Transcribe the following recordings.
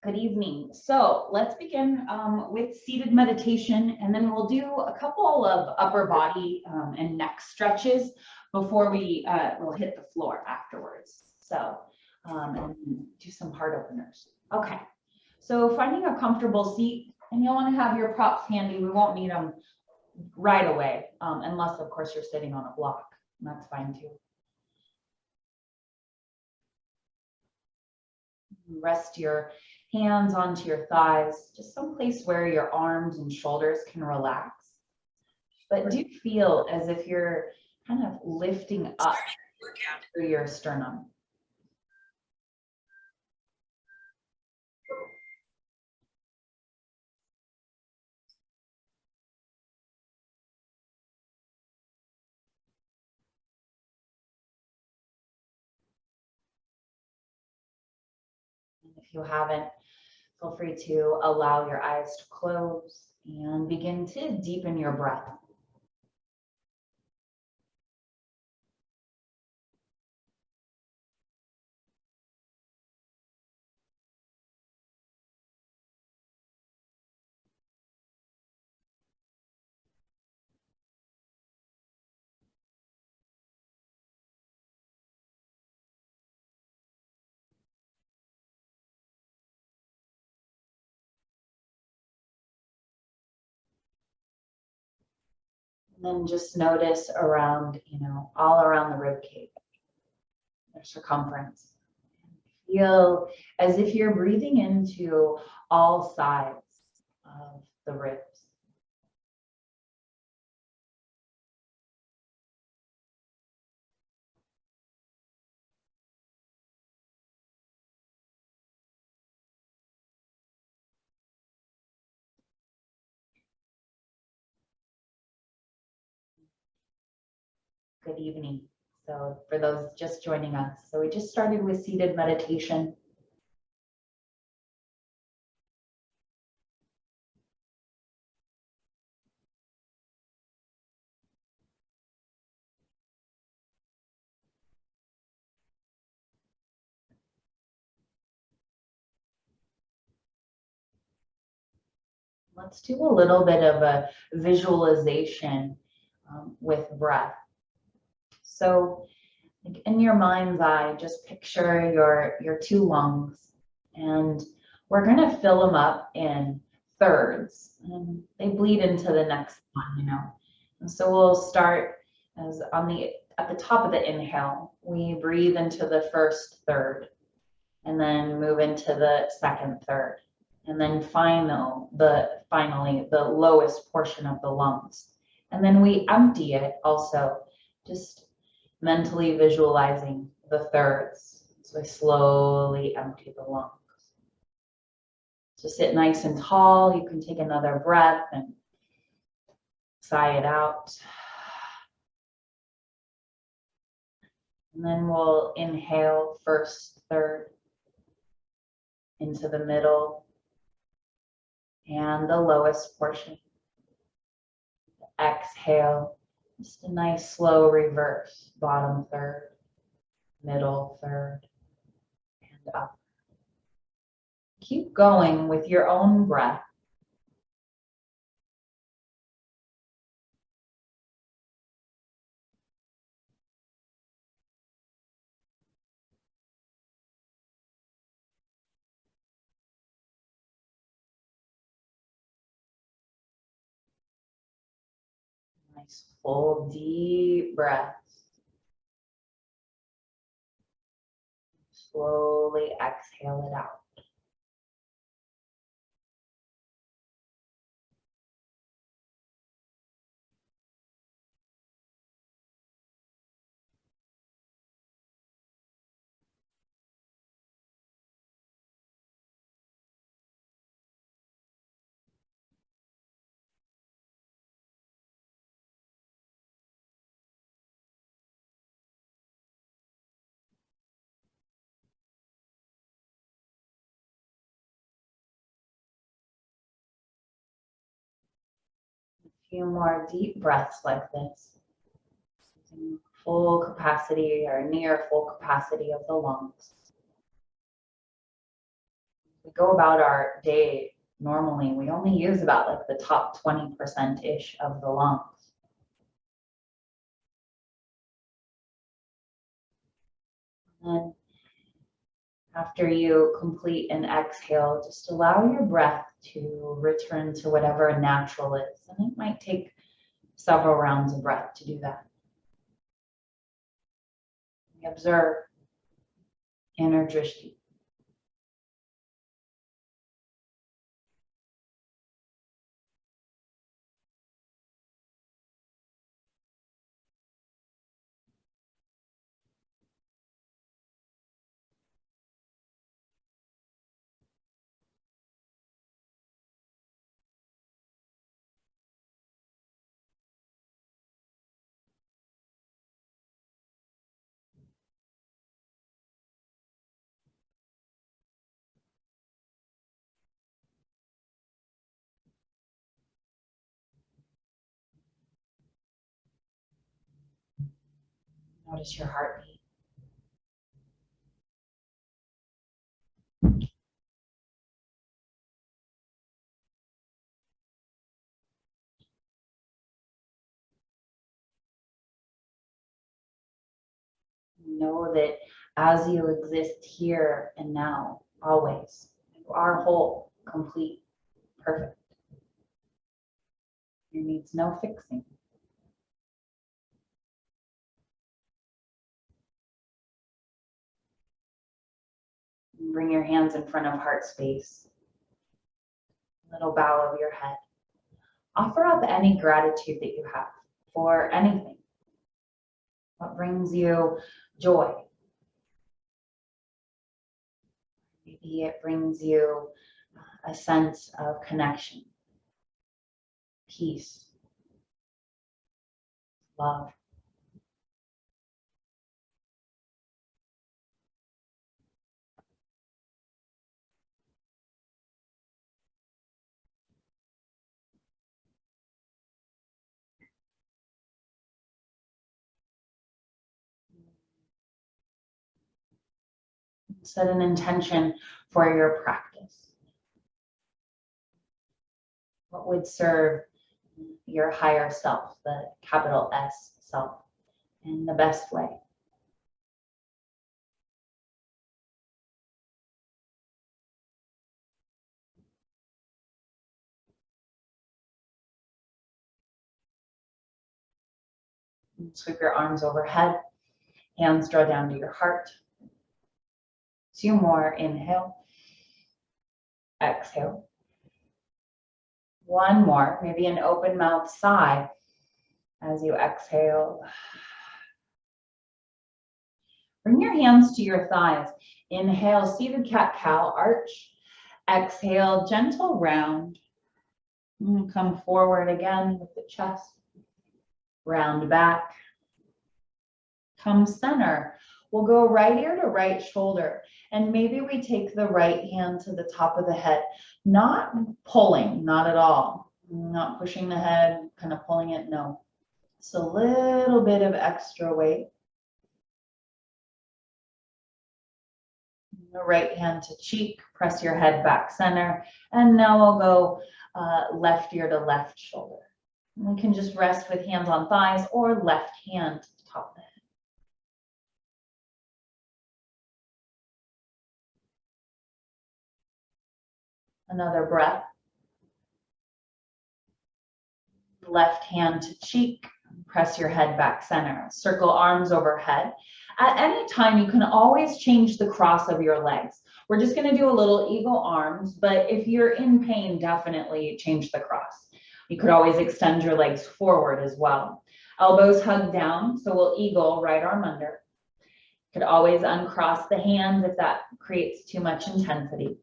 Good evening. So let's begin with seated meditation, and then we'll do a couple of upper body and neck stretches before we'll hit the floor afterwards. So, and do some heart openers. Okay. So finding a comfortable seat, and you'll want to have your props handy. We won't need them right away, unless of course you're sitting on a block. And that's fine too. Rest your hands onto your thighs, just someplace where your arms and shoulders can relax. But do feel as if you're kind of lifting up through your sternum. If you haven't, feel free to allow your eyes to close and begin to deepen your breath. And then just notice around, all around the rib cage, their circumference. Feel as if you're breathing into all sides of the ribs. Good evening. So for those just joining us, so we just started with seated meditation. Let's do a little bit of a visualization with breath. So in your mind's eye, just picture your two lungs, and we're going to fill them up in thirds, and they bleed into the next one, And so we'll start as at the top of the inhale, we breathe into the first third, and then move into the second third, and then finally the lowest portion of the lungs, and then we empty it also, just mentally visualizing the thirds. So I slowly empty the lungs. So sit nice and tall. You can take another breath and sigh it out. And then we'll inhale first third into the middle and the lowest portion. Exhale, just a nice slow reverse, bottom third, middle third, and up. Keep going with your own breath. Nice full deep breaths. Slowly exhale it out. Few more deep breaths like this. Using full capacity or near full capacity of the lungs. we go about our day normally, we only use about like the top 20%-ish of the lungs. And after you complete an exhale, just allow your breath to return to whatever natural is. And it might take several rounds of breath to do that. Observe inner drishti. Notice your heartbeat. Know that as you exist here and now, always, you are whole, complete, perfect. There needs no fixing. Bring your hands in front of heart space. Little bow of your head. Offer up any gratitude that you have for anything. What brings you joy? Maybe it brings you a sense of connection, peace, love. Set an intention for your practice. What would serve your higher self, the capital S self, in the best way? Sweep your arms overhead, hands draw down to your heart. 2 more, inhale, exhale. 1 more, maybe an open mouth sigh as you exhale. Bring your hands to your thighs. Inhale, seated cat-cow, arch. Exhale, gentle round. Come forward again with the chest. Round back. Come center. We'll go right ear to right shoulder. And maybe we take the right hand to the top of the head. Not pulling, not at all. Not pushing the head, kind of pulling it, no. It's a little bit of extra weight. The right hand to cheek, press your head back center. And now we'll go left ear to left shoulder. We can just rest with hands on thighs or left hand to the top of the head. Another breath. Left hand to cheek, press your head back center. Circle arms overhead. At any time, you can always change the cross of your legs. We're just going to do a little eagle arms, but if you're in pain, definitely change the cross. You could always extend your legs forward as well. Elbows hug down, so we'll eagle, right arm under. You could always uncross the hands if that creates too much intensity.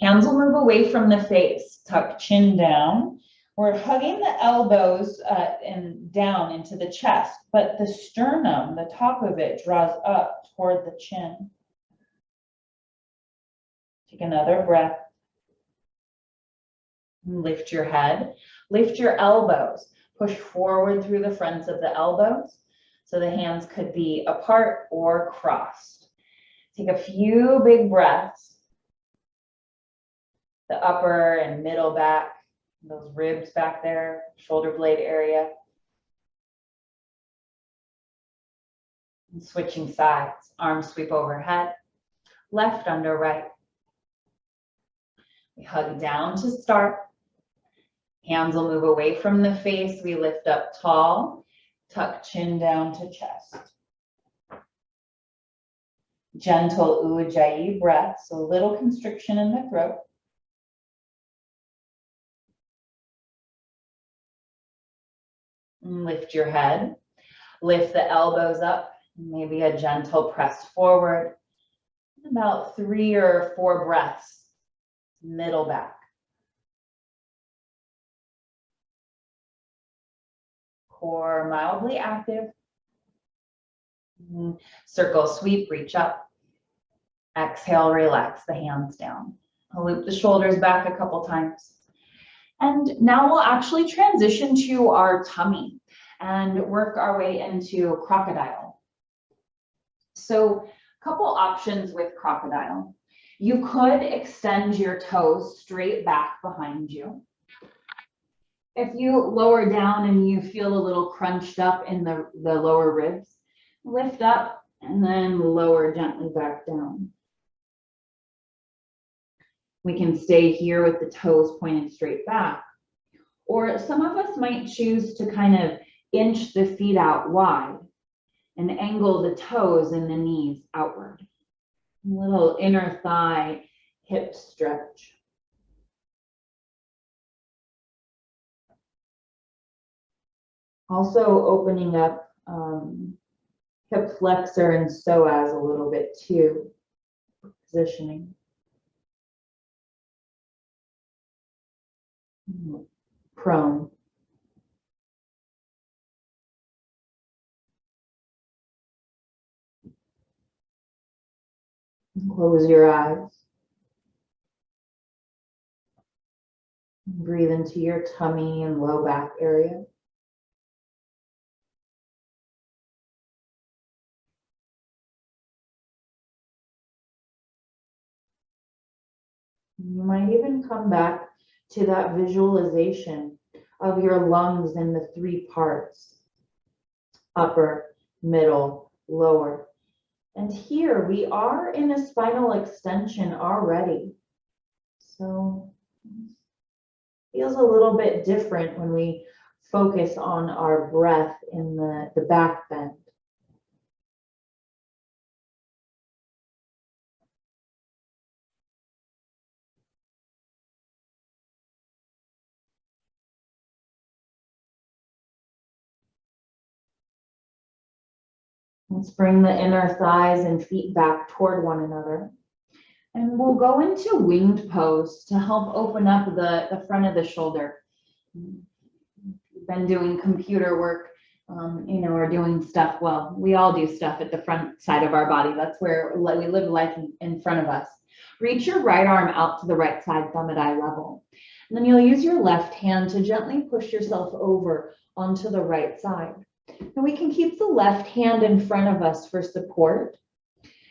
Hands will move away from the face, tuck chin down. We're hugging the elbows and down into the chest, but the sternum, the top of it, draws up toward the chin. Take another breath. Lift your head. Lift your elbows. Push forward through the fronts of the elbows. So the hands could be apart or crossed. Take a few big breaths. the upper and middle back, those ribs back there, shoulder blade area. And switching sides, arms sweep overhead, left under right. We hug down to start. Hands will move away from the face. We lift up tall, tuck chin down to chest. Gentle Ujjayi breath, so a little constriction in the throat. And lift your head, lift the elbows up, maybe a gentle press forward. About 3 or 4 breaths, middle back. Core mildly active. Circle sweep, reach up. Exhale, relax the hands down. I'll loop the shoulders back a couple times. And now we'll actually transition to our tummy and work our way into crocodile. So a couple options with crocodile. You could extend your toes straight back behind you. If you lower down and you feel a little crunched up in the lower ribs, lift up and then lower gently back down. We can stay here with the toes pointed straight back. Or some of us might choose to kind of inch the feet out wide and angle the toes and the knees outward. A little inner thigh hip stretch. Also opening up hip flexor and psoas a little bit too, positioning. Prone. Close your eyes. Breathe into your tummy and low back area. You might even come back to that visualization of your lungs in the 3 parts, upper, middle, lower. And here we are in a spinal extension already. So it feels a little bit different when we focus on our breath in the back bend. Let's bring the inner thighs and feet back toward one another. And we'll go into winged pose to help open up the front of the shoulder. We've been doing computer work, or doing stuff. Well, we all do stuff at the front side of our body. That's where we live life in front of us. Reach your right arm out to the right side, thumb at eye level. And then you'll use your left hand to gently push yourself over onto the right side. And we can keep the left hand in front of us for support.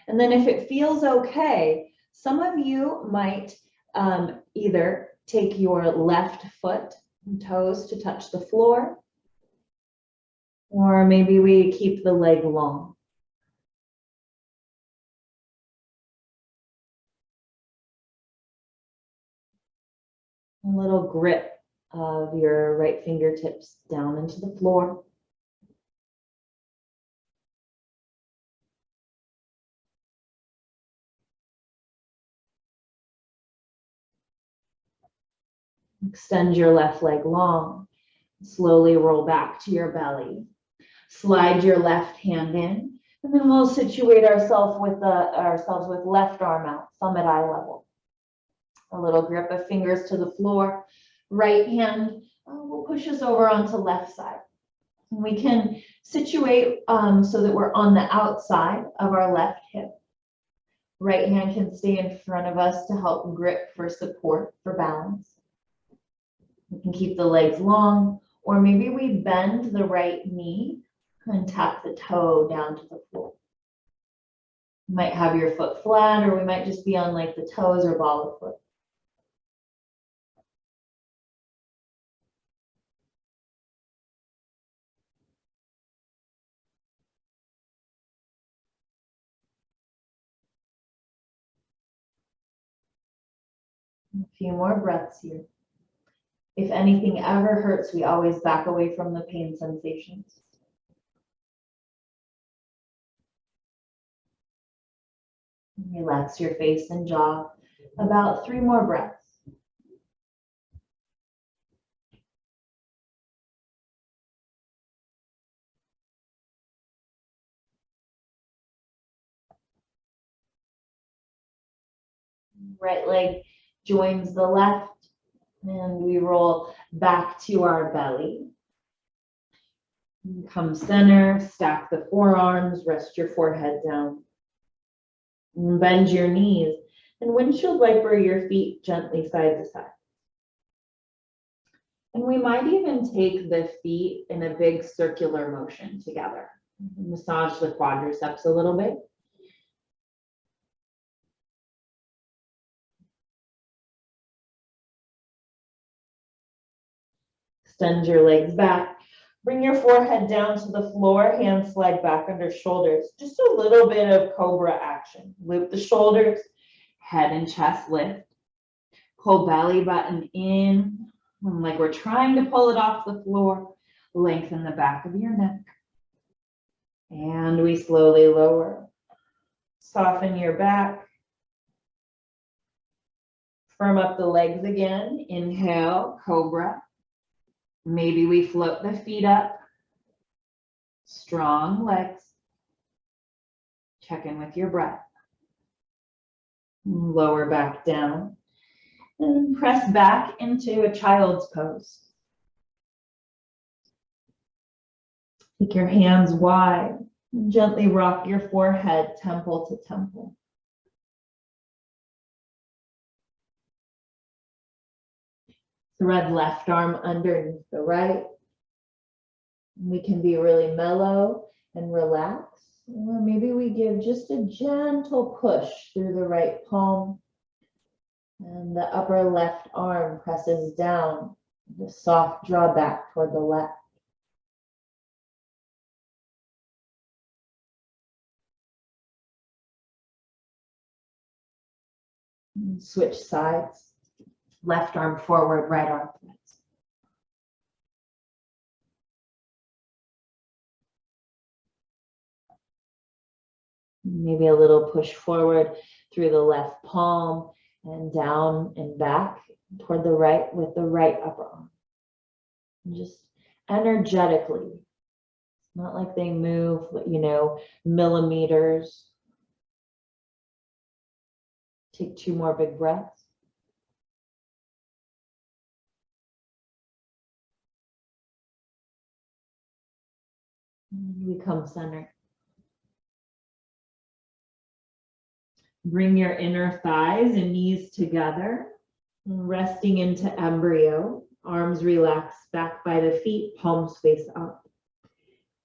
And then if it feels okay, some of you might either take your left foot and toes to touch the floor, or maybe we keep the leg long. A little grip of your right fingertips down into the floor. Extend your left leg long. Slowly roll back to your belly. Slide your left hand in, and then we'll situate ourselves with left arm out, thumb at eye level. A little grip of fingers to the floor. Right hand will push us over onto left side. And we can situate so that we're on the outside of our left hip. Right hand can stay in front of us to help grip for support, for balance. We can keep the legs long, or maybe we bend the right knee and tap the toe down to the floor. You might have your foot flat, or we might just be on like the toes or ball of foot. A few more breaths here. If anything ever hurts, we always back away from the pain sensations. Relax your face and jaw. About 3 more breaths. Right leg joins the left, and we roll back to our belly. Come center, stack the forearms, rest your forehead down. Bend your knees and windshield wiper your feet gently side to side. And we might even take the feet in a big circular motion together. Massage the quadriceps a little bit. Extend your legs back. Bring your forehead down to the floor, hands slide back under shoulders. Just a little bit of cobra action. Loop the shoulders, head and chest lift. Pull belly button in, like we're trying to pull it off the floor. Lengthen the back of your neck. And we slowly lower. Soften your back. Firm up the legs again. Inhale, cobra. Maybe we float the feet up. Strong legs. Check in with your breath. Lower back down. And press back into a child's pose. Take your hands wide. Gently rock your forehead temple to temple. Thread left arm underneath the right. We can be really mellow and relaxed. Or maybe we give just a gentle push through the right palm. And the upper left arm presses down. The soft draw back toward the left. And switch sides. Left arm forward, right arm flips. Maybe a little push forward through the left palm and down and back toward the right with the right upper arm. And just energetically. It's not like they move, millimeters. Take 2 more big breaths. And we come center. Bring your inner thighs and knees together, resting into embryo. Arms relaxed back by the feet, palms face up.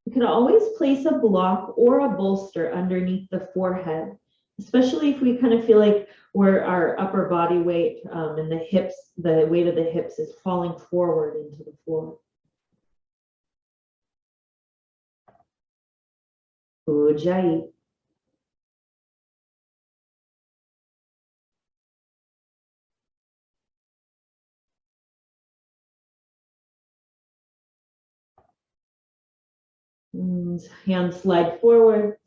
You can always place a block or a bolster underneath the forehead, especially if we kind of feel like our upper body weight and the hips, the weight of the hips is falling forward into the floor. Ujjayi. Hands slide forward.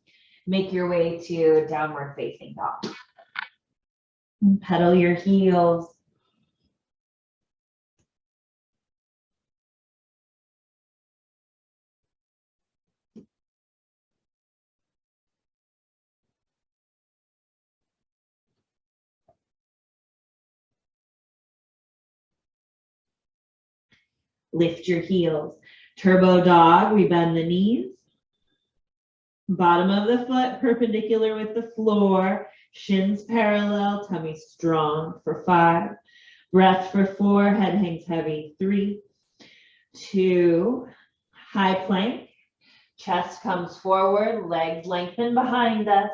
Make your way to downward facing dog. Pedal your heels. Lift your heels. Turbo dog, we bend the knees. Bottom of the foot perpendicular with the floor. Shins parallel, tummy strong for 5. Breath for 4, head hangs heavy. 3, 2, high plank. Chest comes forward, legs lengthen behind us.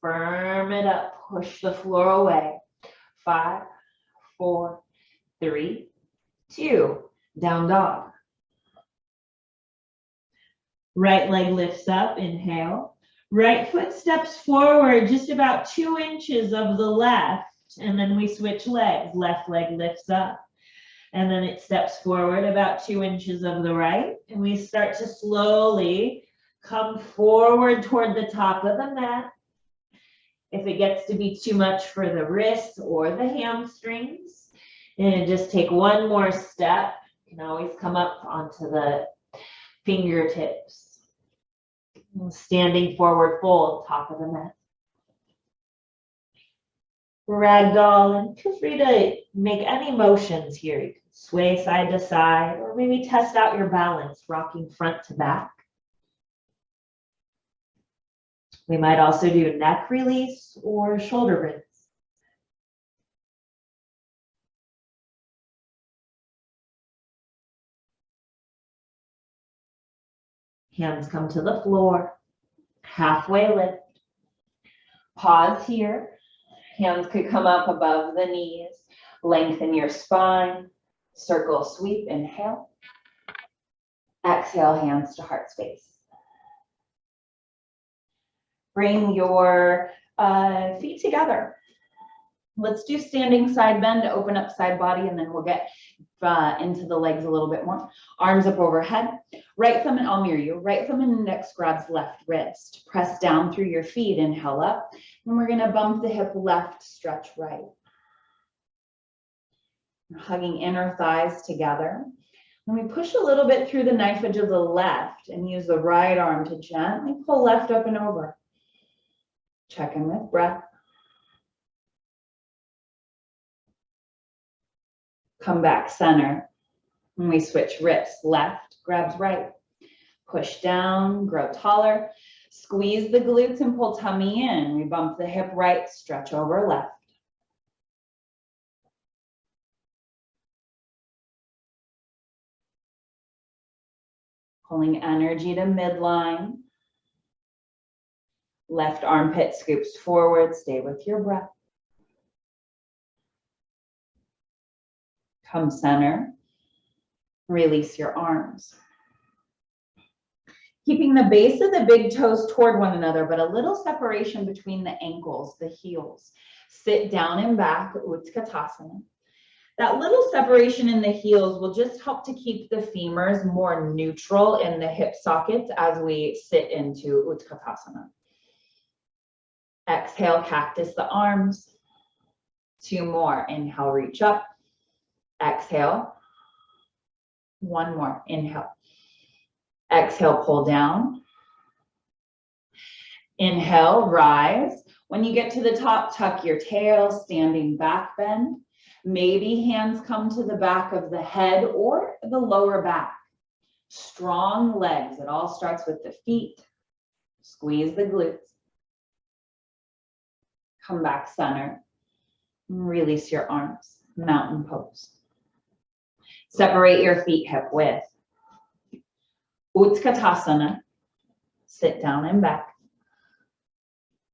Firm it up, push the floor away. 5, 4, 3, 2, down dog. Right leg lifts up, inhale. Right foot steps forward just about 2 inches of the left. And then we switch legs. Left leg lifts up. And then it steps forward about 2 inches of the right. And we start to slowly come forward toward the top of the mat. If it gets to be too much for the wrists or the hamstrings, and just take one more step. You can always come up onto the fingertips. Standing forward fold, top of the mat. Ragdoll, and feel free to make any motions here. You can sway side to side, or maybe test out your balance, rocking front to back. We might also do neck release or shoulder rinse. Hands come to the floor, halfway lift. Pause here. Hands could come up above the knees. Lengthen your spine. Circle sweep, inhale. Exhale, hands to heart space. Bring your feet together. Let's do standing side bend to open up side body, and then we'll get into the legs a little bit more. Arms up overhead. Right thumb, and I'll mirror you. Right thumb and index grabs left wrist. Press down through your feet, inhale up. And we're gonna bump the hip left, stretch right. We're hugging inner thighs together. Then we push a little bit through the knife edge of the left and use the right arm to gently pull left up and over. Check in with breath. Come back center. And we switch wrists. Left grabs right. Push down, grow taller. Squeeze the glutes and pull tummy in. We bump the hip right, stretch over left. Pulling energy to midline. Left armpit scoops forward. Stay with your breath. Come center. Release your arms. Keeping the base of the big toes toward one another, but a little separation between the ankles, the heels. Sit down and back, Utkatasana. That little separation in the heels will just help to keep the femurs more neutral in the hip sockets as we sit into Utkatasana. Exhale, cactus the arms. 2 more. Inhale, reach up. Exhale. 1 more. Inhale. Exhale, pull down. Inhale, rise. When you get to the top, tuck your tail, standing back bend. Maybe hands come to the back of the head or the lower back. Strong legs. It all starts with the feet. Squeeze the glutes. Come back center. Release your arms. Mountain pose. Separate your feet hip width. Utkatasana. Sit down and back.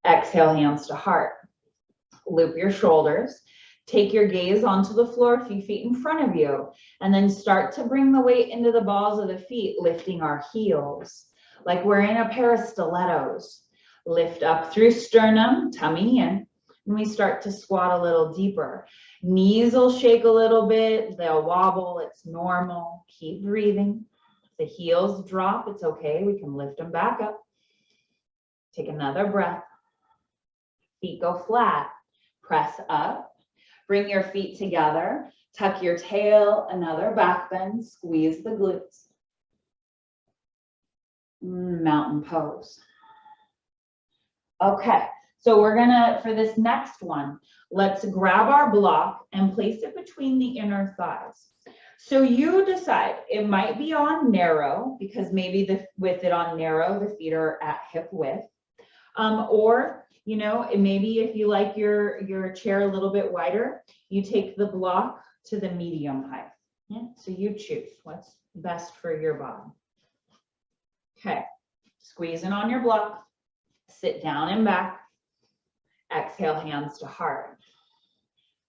Exhale, hands to heart. Loop your shoulders. Take your gaze onto the floor a few feet in front of you, and then start to bring the weight into the balls of the feet, lifting our heels like we're in a pair of stilettos. Lift up through sternum, tummy in, and we start to squat a little deeper. Knees will shake a little bit, they'll wobble, it's normal. Keep breathing. If the heels drop, it's okay, we can lift them back up. Take another breath. Feet go flat. Press up. Bring your feet together. Tuck your tail, another back bend. Squeeze the glutes. Mountain pose. Okay, so we're gonna, for this next one, let's grab our block and place it between the inner thighs. So you decide, it might be on narrow, because maybe with it on narrow, the feet are at hip width. Or, you know, maybe if you like your chair a little bit wider, you take the block to the medium height. Yeah? So you choose what's best for your body. Okay, squeeze in on your block, sit down and back, exhale, hands to heart.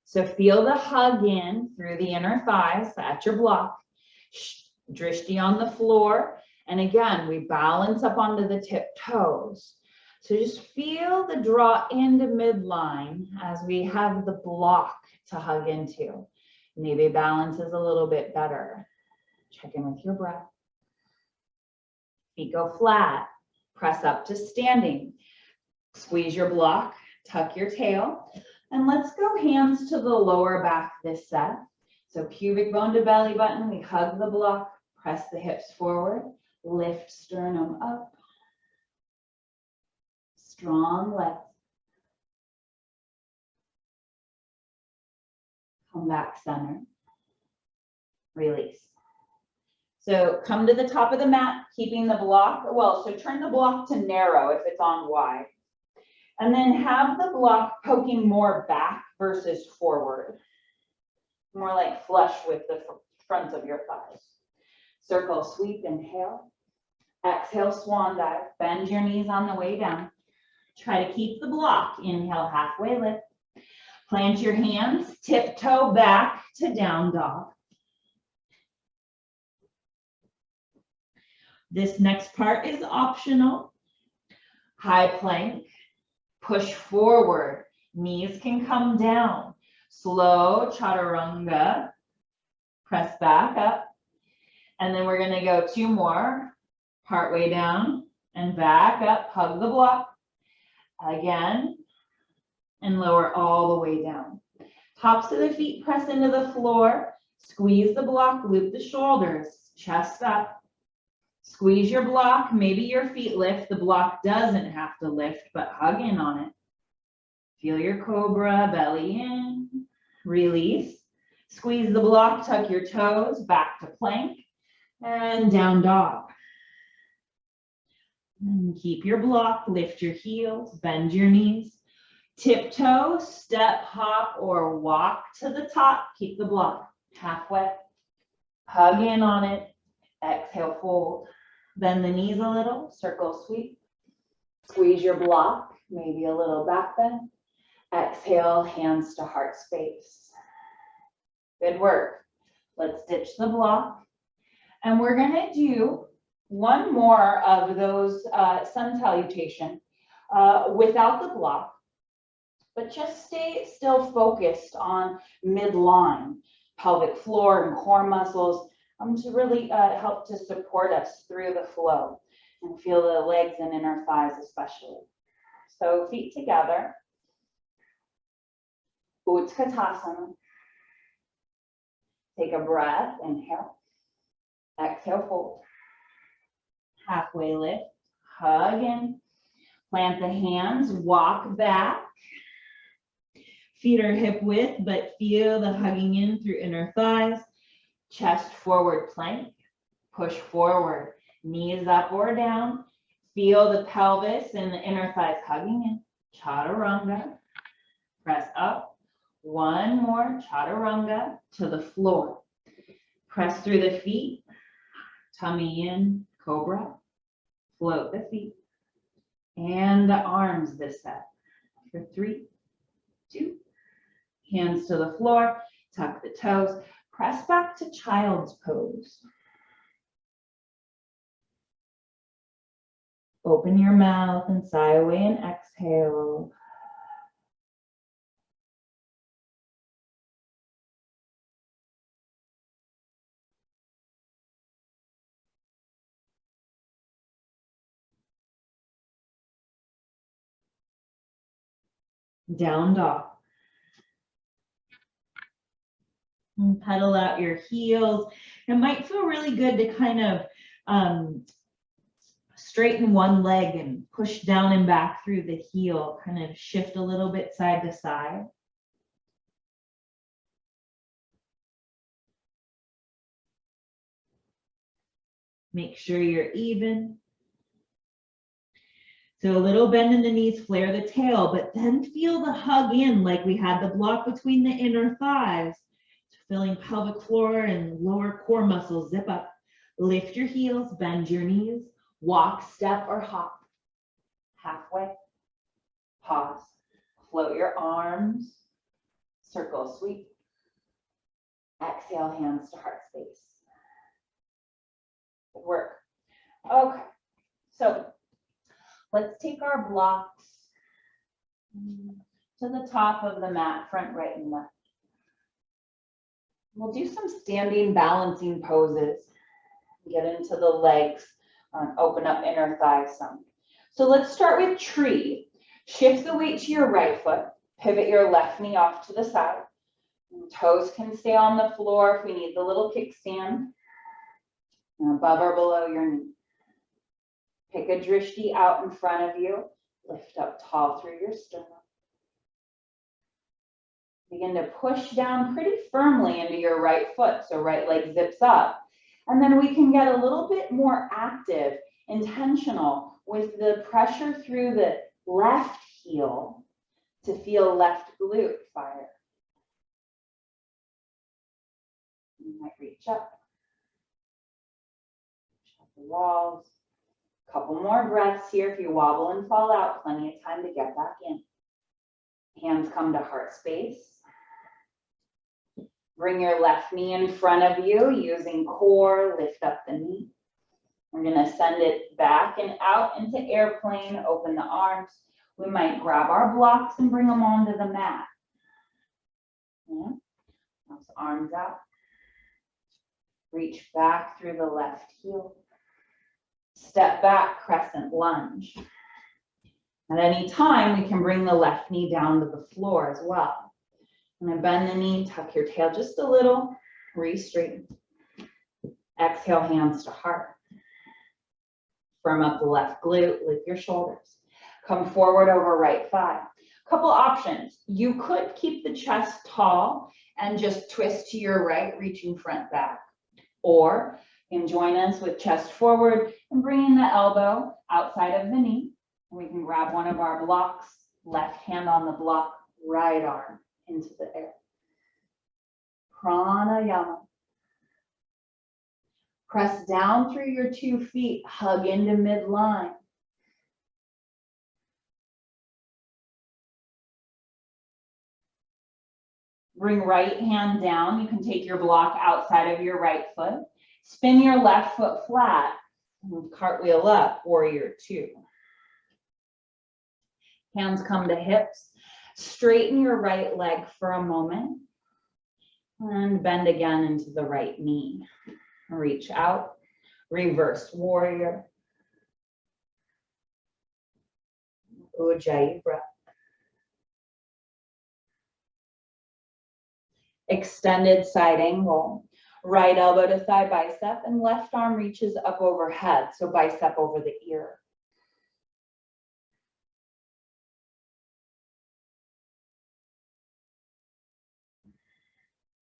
So feel the hug in through the inner thighs at your block, drishti on the floor, and again, we balance up onto the tip toes. So just feel the draw into midline as we have the block to hug into. Maybe balance is a little bit better. Check in with your breath. Feet go flat. Press up to standing. Squeeze your block, tuck your tail, and let's go hands to the lower back this set. So pubic bone to belly button, we hug the block, press the hips forward, lift sternum up. Strong legs. Come back center. Release. So come to the top of the mat, keeping the block, well, so turn the block to narrow if it's on wide. And then have the block poking more back versus forward. More like flush with the fronts of your thighs. Circle sweep, inhale. Exhale, swan dive. Bend your knees on the way down. Try to keep the block. Inhale, halfway lift. Plant your hands, tiptoe back to down dog. This next part is optional. High plank, push forward, knees can come down. Slow chaturanga, press back up. And then we're gonna go 2 more, partway down and back up, hug the block. Again, and lower all the way down. Tops of the feet press into the floor, squeeze the block, loop the shoulders, chest up. Squeeze your block, maybe your feet lift. The block doesn't have to lift, but hug in on it. Feel your cobra, belly in, release. Squeeze the block, tuck your toes, back to plank, and down dog. And keep your block, lift your heels, bend your knees. Tiptoe, step, hop, or walk to the top. Keep the block halfway. Hug in on it. Exhale, fold. Bend the knees a little, circle sweep. Squeeze your block, maybe a little back bend. Exhale, hands to heart space. Good work. Let's ditch the block. And we're gonna do one more of those sun salutation without the block, but just stay still focused on midline, pelvic floor and core muscles. To really help to support us through the flow and feel the legs and inner thighs especially. So feet together, Utkatasana. Take a breath, inhale, exhale, fold. Halfway lift, hug in, plant the hands, walk back. Feet are hip width, but feel the hugging in through inner thighs. Chest forward plank, push forward, knees up or down. Feel the pelvis and the inner thighs hugging in. Chaturanga, press up. One more, chaturanga to the floor. Press through the feet, tummy in, cobra. Float the feet and the arms this set. For 3, 2, hands to the floor, tuck the toes. Press back to child's pose. Open your mouth and sigh away and exhale. Down dog. And pedal out your heels. It might feel really good to kind of straighten one leg and push down and back through the heel, kind of shift a little bit side to side. Make sure you're even. So a little bend in the knees, flare the tail, but then feel the hug in like we had the block between the inner thighs. Feeling pelvic floor and lower core muscles zip up. Lift your heels, bend your knees, walk, step, or hop. Halfway, pause, float your arms, circle sweep. Exhale, hands to heart space. Good work. Okay, so Let's take our blocks to the top of the mat, front, right, and left. We'll do some standing balancing poses. Get into the legs, open up inner thighs some. So let's start with tree. Shift the weight to your right foot. Pivot your left knee off to the side. Toes can stay on the floor if we need the little kickstand. And above or below your knee. Pick a drishti out in front of you. Lift up tall through your sternum. Begin to push down pretty firmly into your right foot, so right leg zips up. And then we can get a little bit more active, intentional with the pressure through the left heel to feel left glute fire. You might reach up. Check the walls. Couple more breaths here. If you wobble and fall out, plenty of time to get back in. Hands come to heart space. Bring your left knee in front of you using core, lift up the knee. We're gonna send it back and out into airplane, open the arms. We might grab our blocks and bring them onto the mat. Yeah. Those arms out. Reach back through the left heel. Step back, crescent lunge. At any time, we can bring the left knee down to the floor as well. And then bend the knee, tuck your tail just a little, re-straighten. Exhale, hands to heart. Firm up the left glute, lift your shoulders. Come forward over right thigh. Couple options. You could keep the chest tall and just twist to your right, reaching front back. Or you can join us with chest forward and bringing the elbow outside of the knee. We can grab one of our blocks, left hand on the block, right arm into the air. Pranayama. Press down through your 2 feet, hug into midline. Bring right hand down. You can take your block outside of your right foot. Spin your left foot flat. Cartwheel up, warrior 2. Hands come to hips. Straighten your right leg for a moment. And bend again into the right knee. Reach out. Reverse warrior. Ujjayi breath. Extended side angle. Right elbow to thigh bicep and left arm reaches up overhead, so bicep over the ear.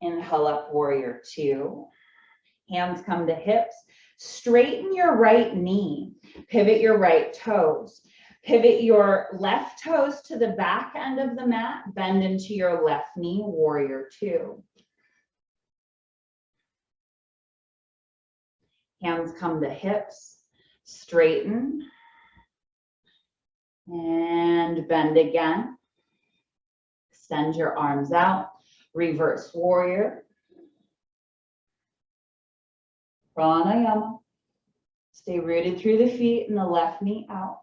Inhale up, warrior 2. Hands come to hips. Straighten your right knee. Pivot your right toes. Pivot your left toes to the back end of the mat. Bend into your left knee, warrior 2. Hands come to hips. Straighten. And bend again. Extend your arms out. Reverse warrior. Pranayama. Stay rooted through the feet and the left knee out.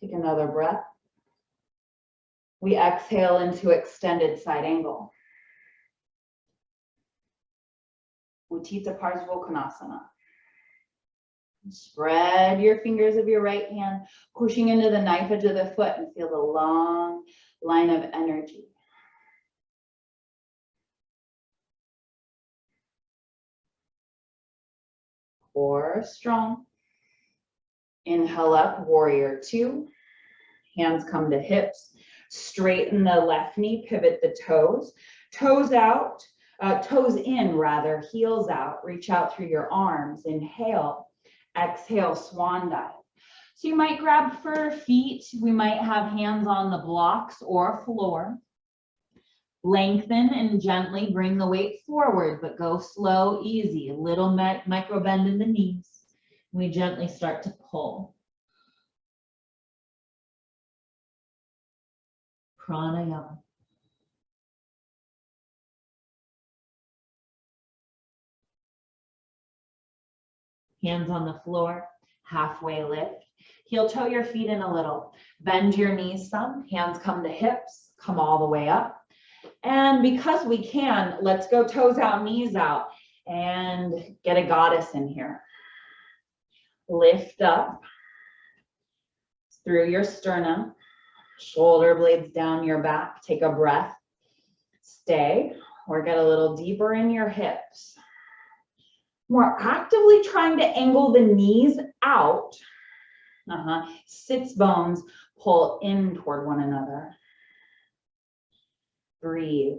Take another breath. We exhale into extended side angle. Utthita Parsvakonasana. Spread your fingers of your right hand, pushing into the knife edge of the foot and feel the long line of energy. Core strong. Inhale up, warrior 2. Hands come to hips. Straighten the left knee, pivot the toes. Toes out, toes in rather, heels out. Reach out through your arms. Inhale, exhale, swan dive. So you might grab for feet. We might have hands on the blocks or floor. Lengthen and gently bring the weight forward, but go slow, easy. A little micro bend in the knees. We gently start to pull. Pranayama. Hands on the floor. halfway lift. Heel toe your feet in a little. Bend your knees some, hands come to hips, come all the way up. And because we can, let's go toes out, knees out, and get a goddess in here. Lift up through your sternum, shoulder blades down your back. Take a breath. Stay or get a little deeper in your hips. We're actively trying to angle the knees out. Sits bones pull in toward one another. Breathe.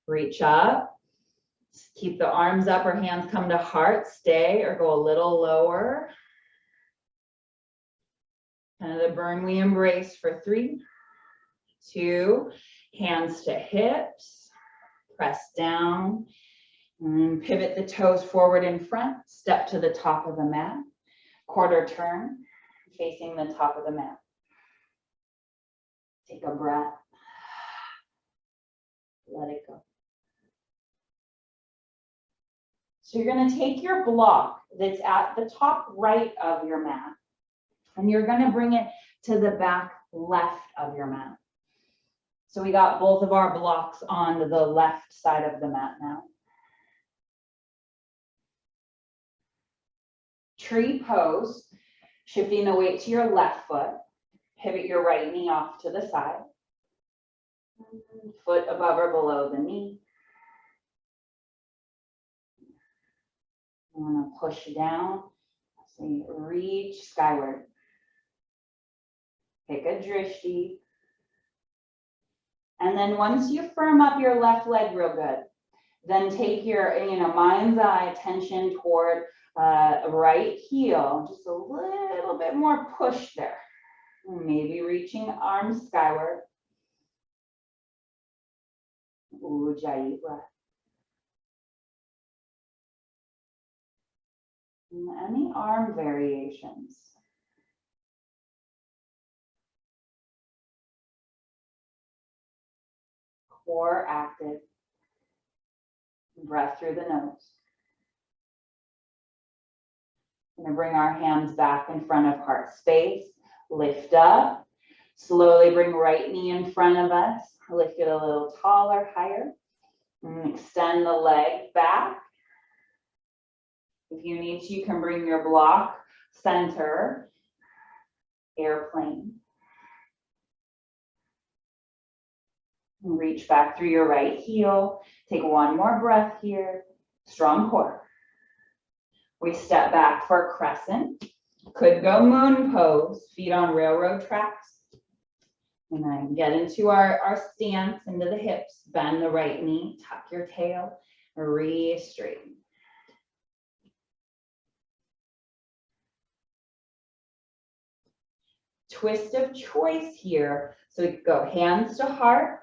Reach up. Keep the arms up or hands come to heart. Stay or go a little lower. Kind of the burn we embrace for 3, 2, hands to hips. Press down. And pivot the toes forward in front. Step to the top of the mat. Quarter turn, facing the top of the mat. Take a breath. Let it go. So you're going to take your block that's at the top right of your mat, and you're going to bring it to the back left of your mat. So we got both of our blocks on the left side of the mat now. Tree pose, shifting the weight to your left foot. Pivot your right knee off to the side. Foot above or below the knee. You want to push down. So you reach skyward. Pick a drishti. And then once you firm up your left leg real good, then take your, mind's eye attention toward right heel, just a little bit more push there. Maybe reaching arms skyward. Ujjayi breath. And any arm variations. Core active. Breath through the nose. We're going to bring our hands back in front of heart space. Lift up. Slowly bring right knee in front of us. Lift it a little taller, higher. And extend the leg back. If you need to, you can bring your block center. Airplane. And reach back through your right heel. Take one more breath here. Strong core. We step back for crescent. Could go moon pose, feet on railroad tracks. And then get into our stance into the hips. Bend the right knee, tuck your tail, re-straighten. Twist of choice here. So we go hands to heart.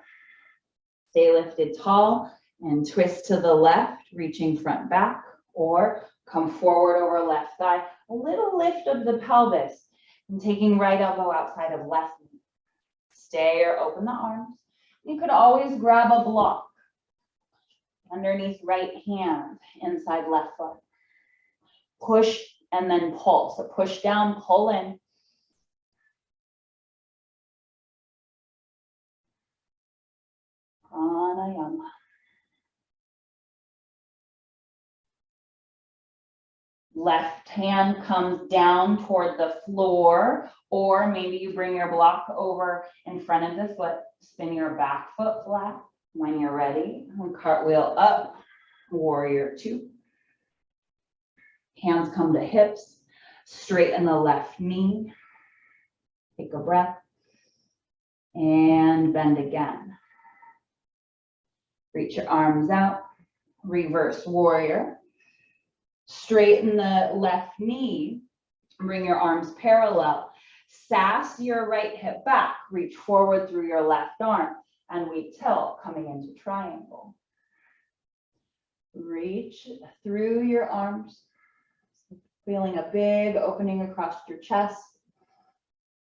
Stay lifted tall and twist to the left, reaching front back, or come forward over left thigh. A little lift of the pelvis and taking right elbow outside of left knee. Stay or open the arms. You could always grab a block underneath right hand, inside left foot. Push and then pull. So push down, pull in. Pranayama. Left hand comes down toward the floor, or maybe you bring your block over in front of the foot. Spin your back foot flat. When you're ready, cartwheel up, warrior 2. Hands come to hips. Straighten the left knee. Take a breath. And bend again. Reach your arms out. Reverse warrior. Straighten the left knee. Bring your arms parallel. Sass your right hip back. Reach forward through your left arm. And we tilt, coming into triangle. Reach through your arms. Feeling a big opening across your chest.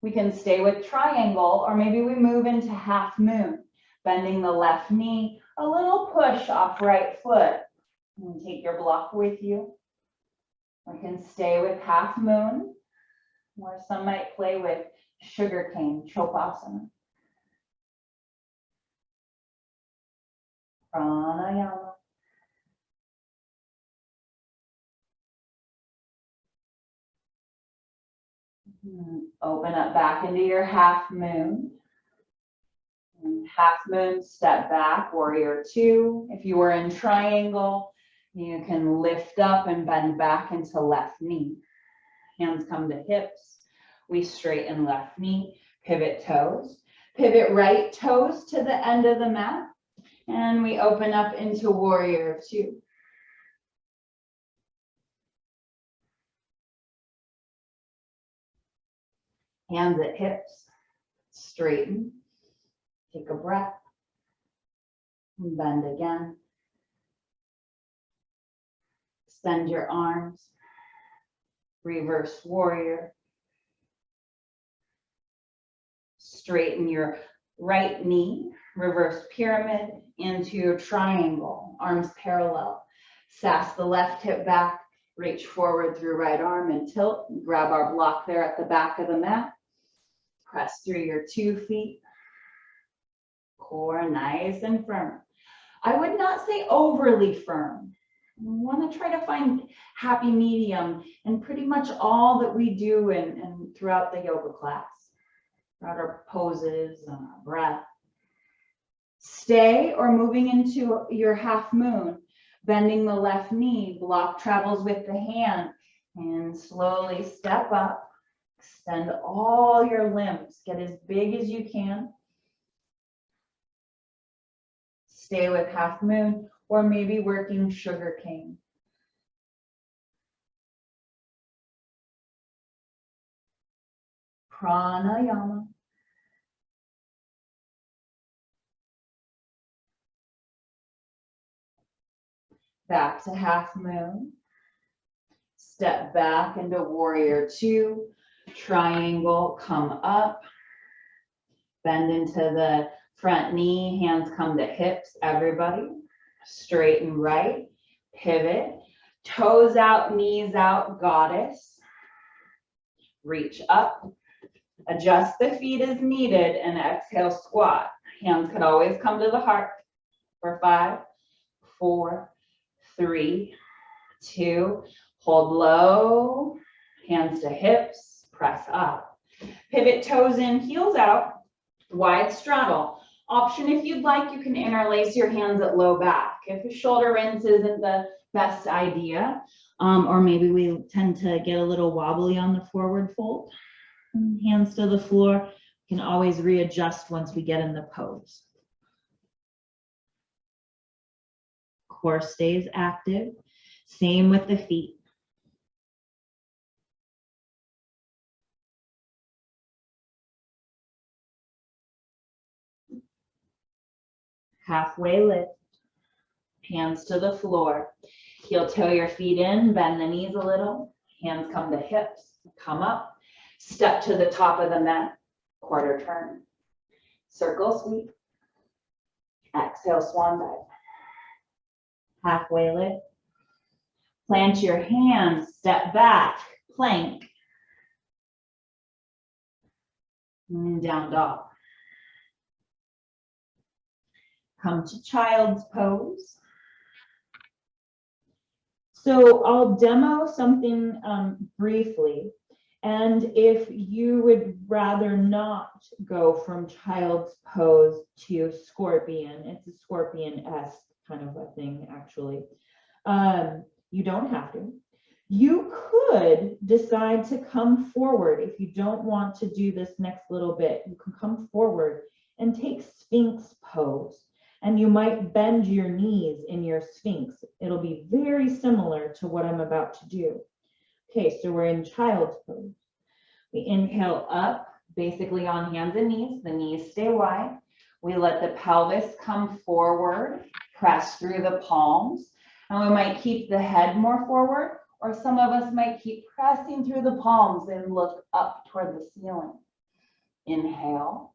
We can stay with triangle, or maybe we move into half moon. Bending the left knee, a little push off right foot. And take your block with you. We can stay with half moon, or some might play with sugar cane, chopasana. Pranayama. Open up back into your half moon. And half moon, step back, warrior two. If you were in triangle, you can lift up and bend back into left knee. Hands come to hips. We straighten left knee, pivot toes. Pivot right toes to the end of the mat. And we open up into warrior two. Hands at hips, straighten. Take a breath. Bend again. Extend your arms. Reverse warrior. Straighten your right knee. Reverse pyramid into a triangle. Arms parallel. Sass the left hip back. Reach forward through right arm and tilt. Grab our block there at the back of the mat. Press through your 2 feet. Core nice and firm. I would not say overly firm. We want to try to find happy medium in pretty much all that we do and throughout the yoga class, throughout our poses and our breath. Stay or moving into your half moon, bending the left knee, block travels with the hand, and slowly step up. Extend all your limbs, get as big as you can. Stay with half moon or maybe working sugar cane. Pranayama. Back to half moon. Step back into warrior two. Triangle, come up. Bend into the front knee, hands come to hips, everybody. Straighten right, pivot. Toes out, knees out, goddess. Reach up. Adjust the feet as needed and exhale, squat. Hands could always come to the heart for 5, 4, 3, 2. Hold low. Hands to hips. Press up. Pivot toes in, heels out. Wide straddle. Option if you'd like, you can interlace your hands at low back. If a shoulder rinse isn't the best idea, or maybe we tend to get a little wobbly on the forward fold. Hands to the floor. You can always readjust once we get in the pose. Core stays active. Same with the feet. Halfway lift. Hands to the floor. Heel toe your feet in, bend the knees a little. Hands come to hips, come up. Step to the top of the mat, quarter turn. Circle sweep. Exhale, swan dive. Halfway lift. Plant your hands, step back, plank. And down dog. Come to child's pose. So I'll demo something briefly. And if you would rather not go from child's pose to scorpion, it's a scorpion-esque kind of a thing, actually. You don't have to. You could decide to come forward if you don't want to do this next little bit. You can come forward and take Sphinx pose. And you might bend your knees in your Sphinx. It'll be very similar to what I'm about to do. Okay, so we're in child's pose. We inhale up, basically on hands and knees. The knees stay wide. We let the pelvis come forward, press through the palms. And we might keep the head more forward, or some of us might keep pressing through the palms and look up toward the ceiling. Inhale.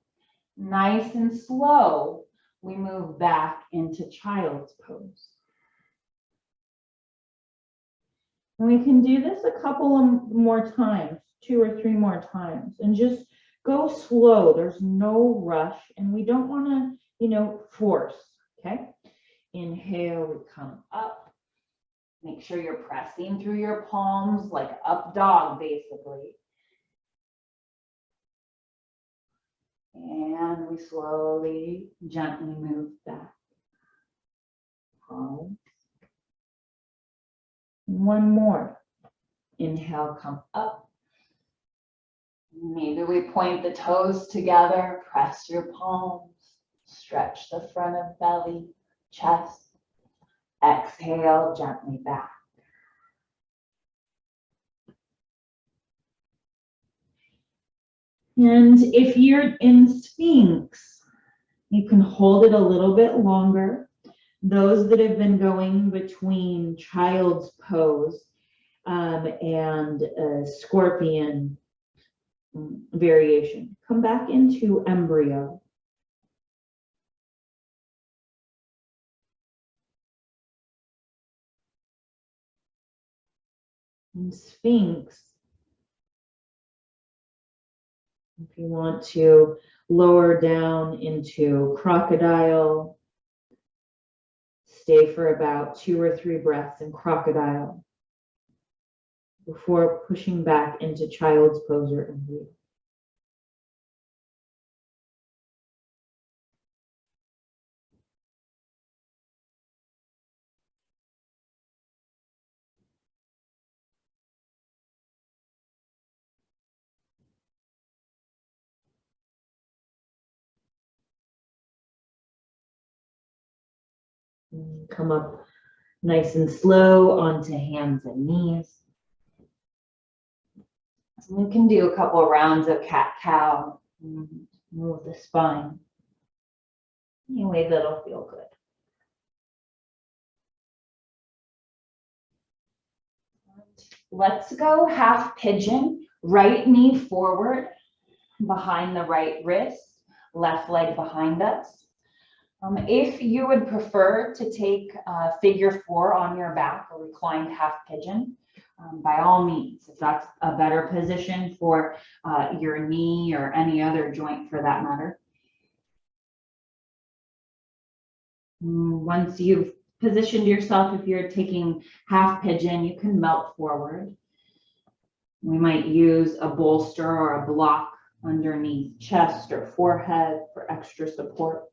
Nice and slow, we move back into child's pose. And we can do this a couple of more times, 2 or 3 more times, and just go slow. There's no rush, and we don't want to, force. Okay. Inhale, we come up. Make sure you're pressing through your palms like up dog, basically. And we slowly, gently move back. Pause. One more. Inhale, come up. Maybe we point the toes together, press your palms, stretch the front of belly, chest. Exhale, gently back. And if you're in Sphinx, you can hold it a little bit longer. Those that have been going between child's pose and scorpion variation, come back into embryo. And Sphinx, if you want to lower down into crocodile, stay for about 2 or 3 breaths in crocodile before pushing back into child's pose or embryo. Come up nice and slow onto hands and knees. We can do a couple of rounds of cat-cow. Move the spine. Any way that'll feel good. Let's go half pigeon. Right knee forward, behind the right wrist, left leg behind us. If you would prefer to take figure 4 on your back or reclined half pigeon, by all means, if that's a better position for your knee or any other joint for that matter. Once you've positioned yourself, if you're taking half pigeon, you can melt forward. We might use a bolster or a block underneath chest or forehead for extra support.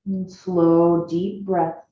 And slow, deep breath.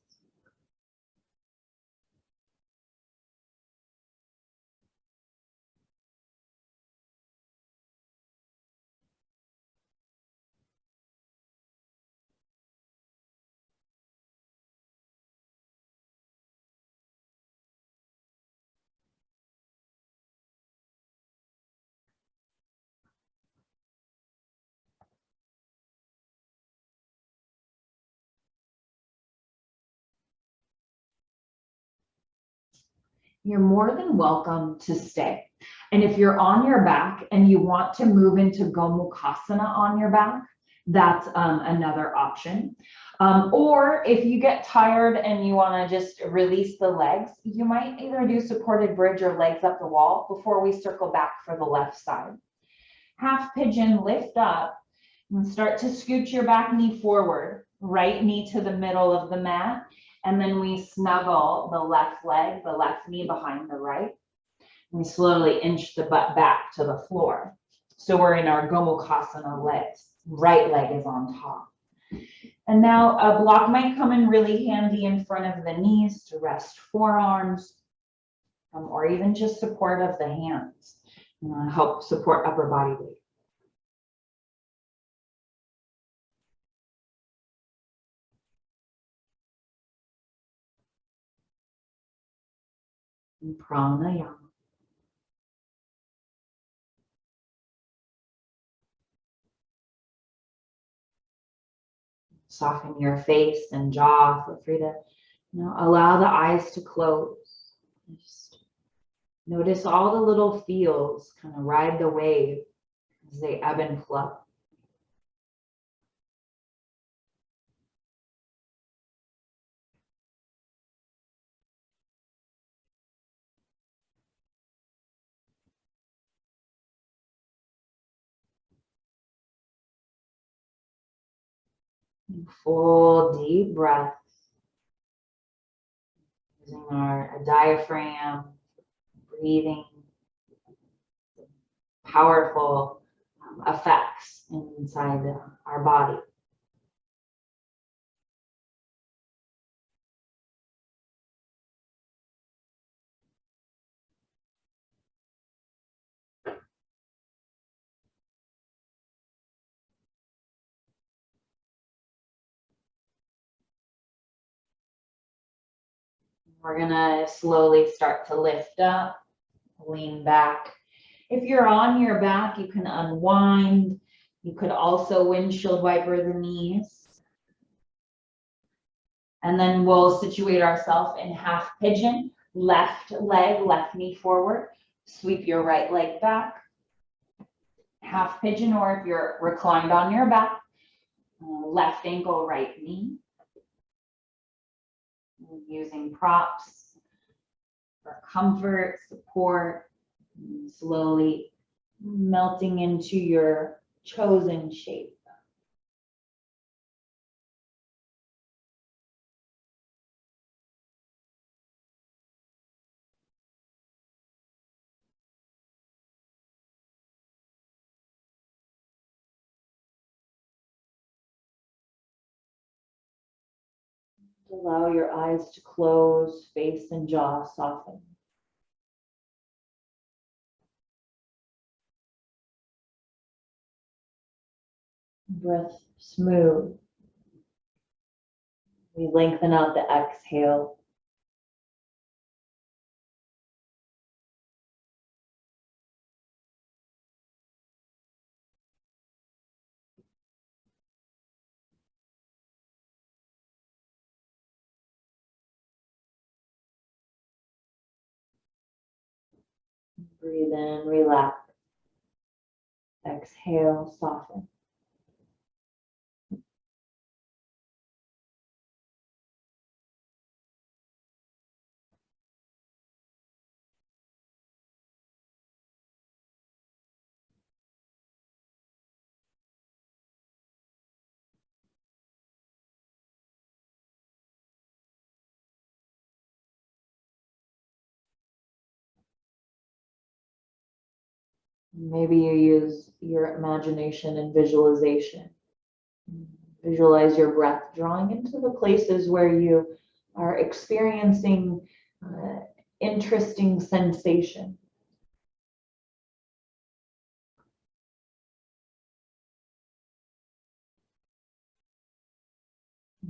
You're more than welcome to stay. And if you're on your back and you want to move into Gomukhasana on your back, that's another option. Or if you get tired and you want to just release the legs, you might either do supported bridge or legs up the wall before we circle back for the left side. Half pigeon, lift up and start to scoot your back knee forward, right knee to the middle of the mat. And then we snuggle the left leg, the left knee behind the right. We slowly inch the butt back to the floor. So we're in our Gomukhasana legs. Right leg is on top. And now a block might come in really handy in front of the knees to rest forearms, or even just support of the hands. Help support upper body weight. and pranayama. Soften your face and jaw. Feel free to allow the eyes to close. Just notice all the little feels, kind of ride the wave as they ebb and flow. Full deep breath. Using our diaphragm, breathing, powerful effects inside our body. We're gonna slowly start to lift up, lean back. If you're on your back, you can unwind. You could also windshield wiper the knees. And then we'll situate ourselves in half pigeon, left leg, left knee forward. Sweep your right leg back. Half pigeon, or if you're reclined on your back, left ankle, right knee. Using props for comfort, support, slowly melting into your chosen shape. Allow your eyes to close, face and jaw soften. Breath smooth. We lengthen out the exhale. Breathe in, relax. Exhale, soften. Maybe you use your imagination and visualization. Visualize your breath drawing into the places where you are experiencing interesting sensation.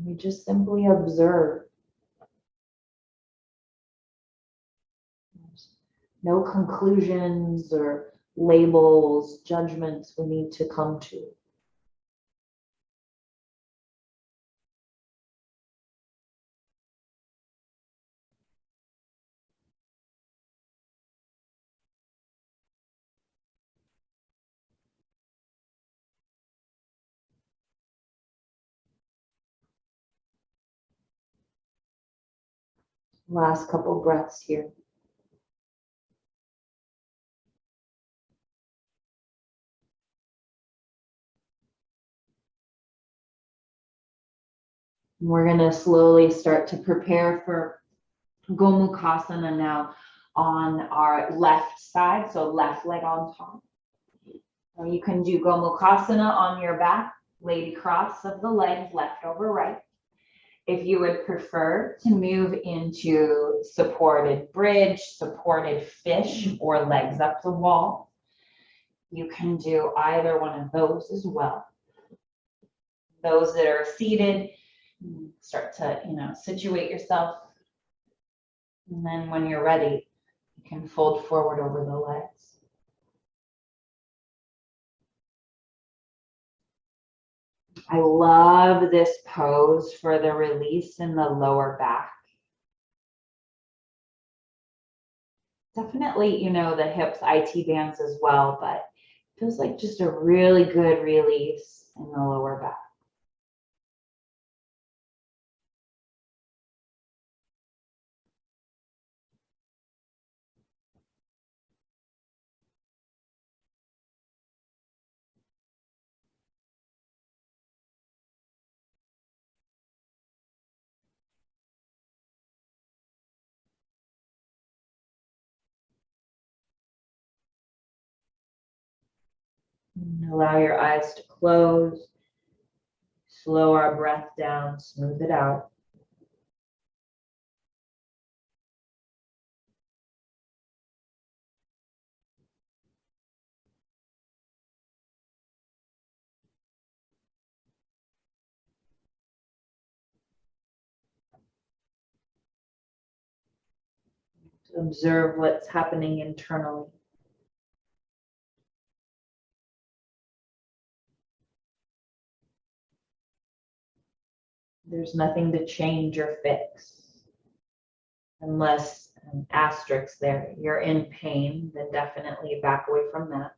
We just simply observe. No conclusions or labels, judgments we need to come to. Last couple breaths here. We're going to slowly start to prepare for Gomukhasana now on our left side, so left leg on top. Now you can do Gomukhasana on your back, lady cross of the legs, left over right. If you would prefer to move into supported bridge, supported fish, or legs up the wall, you can do either one of those as well. Those that are seated, start to, situate yourself. And then when you're ready, You can fold forward over the legs. I love this pose for the release in the lower back. Definitely, you know, the hips, IT bands as well, but it feels like just a really good release in the lower back. And allow your eyes to close. Slow our breath down, smooth it out. Observe what's happening internally. There's nothing to change or fix. Unless an asterisk there, you're in pain, then definitely back away from that.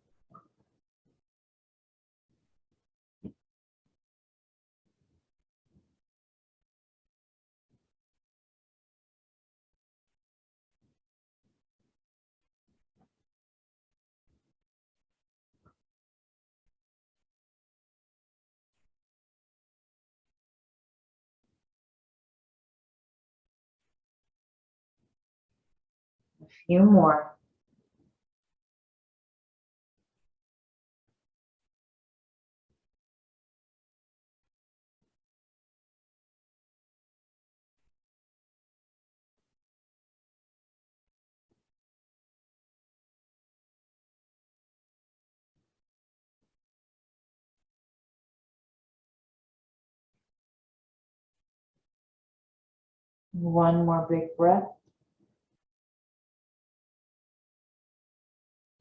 A few more. One more big breath.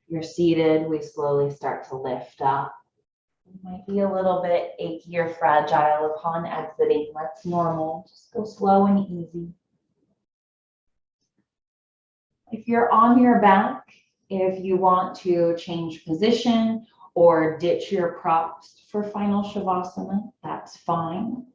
If you're seated, we slowly start to lift up. You might be a little bit achy or fragile upon exiting. That's normal. Just go slow and easy. If you're on your back, if you want to change position or ditch your props for final Shavasana, that's fine.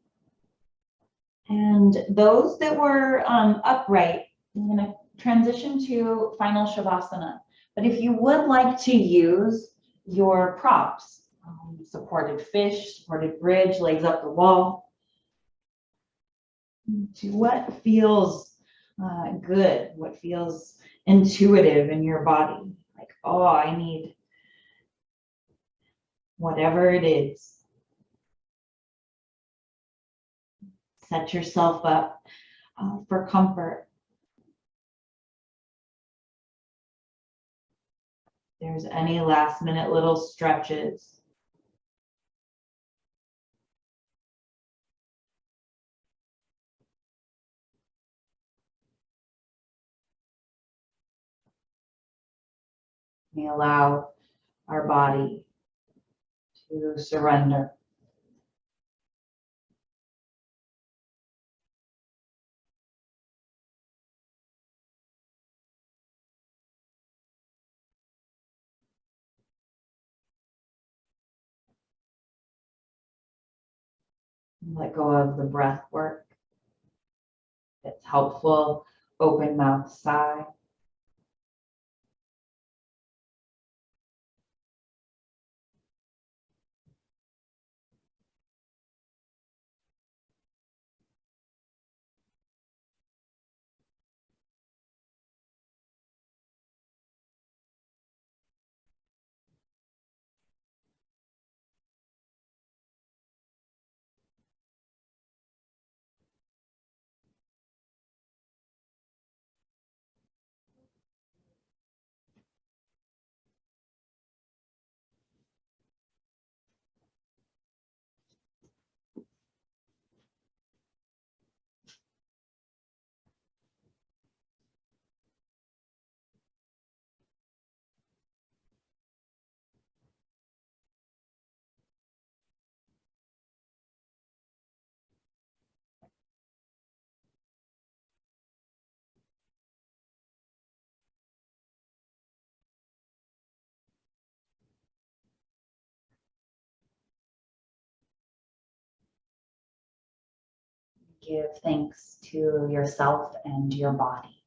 And those that were upright, I'm going to transition to final Shavasana. But if you would like to use your props, supported fish, supported bridge, legs up the wall, to what feels good, what feels intuitive in your body. Like, oh, I need whatever it is. Set yourself up for comfort. If there's any last minute little stretches. We allow our body to surrender. Let go of the breath work. If it's helpful, open mouth sigh. give thanks to yourself and your body.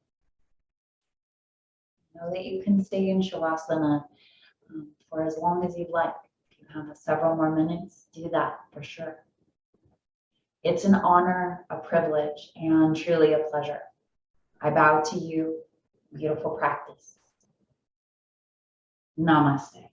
Know that you can stay in Shavasana for as long as you'd like. If you have several more minutes, do that for sure. It's an honor, a privilege, and truly a pleasure. I bow to you. Beautiful practice. Namaste.